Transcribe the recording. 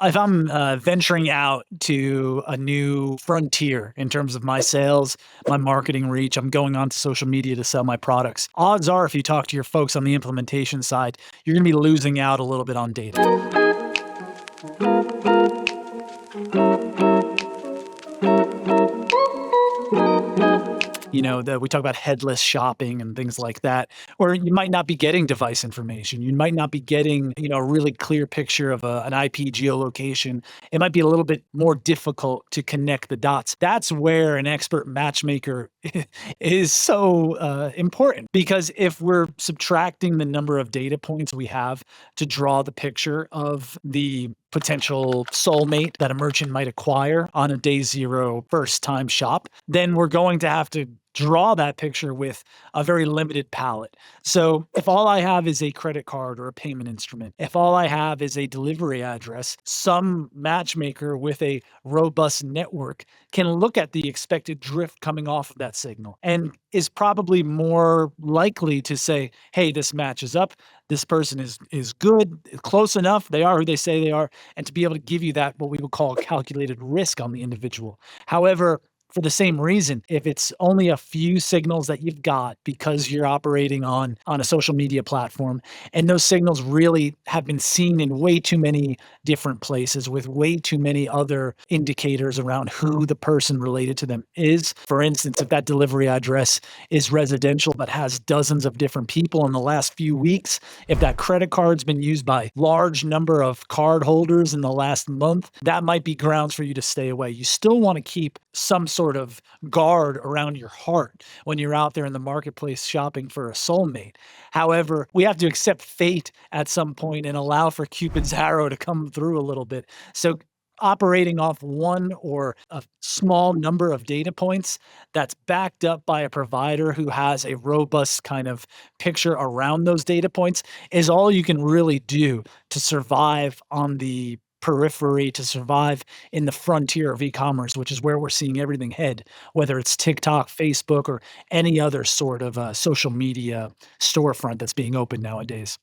If I'm venturing out to a new frontier in terms of my sales, my marketing reach, I'm going onto social media to sell my products. Odds are, if you talk to your folks on the implementation side, you're going to be losing out a little bit on data. That we talk about headless shopping and things like that, where you might not be getting device information. You might not be getting, a really clear picture of an IP geolocation. It might be a little bit more difficult to connect the dots. That's where an expert matchmaker is so important, because if we're subtracting the number of data points we have to draw the picture of the potential soulmate that a merchant might acquire on a day zero first time shop, then we're going to have to draw that picture with a very limited palette. So if all I have is a credit card or a payment instrument, if all I have is a delivery address, some matchmaker with a robust network can look at the expected drift coming off of that signal and is probably more likely to say, hey, this matches up. This person is good, close enough. They are who they say they are, and to be able to give you that what we would call calculated risk on the individual. However, for the same reason, if it's only a few signals that you've got because you're operating on a social media platform, and those signals really have been seen in way too many different places with way too many other indicators around who the person related to them is. For instance, if that delivery address is residential but has dozens of different people in the last few weeks, if that credit card's been used by large number of card holders in the last month, that might be grounds for you to stay away. You still want to keep some sort of guard around your heart when you're out there in the marketplace shopping for a soulmate. However, we have to accept fate at some point and allow for Cupid's arrow to come through a little bit. So operating off one or a small number of data points that's backed up by a provider who has a robust kind of picture around those data points is all you can really do to survive on the periphery, to survive in the frontier of e-commerce, which is where we're seeing everything head, whether it's TikTok, Facebook, or any other sort of social media storefront that's being opened nowadays.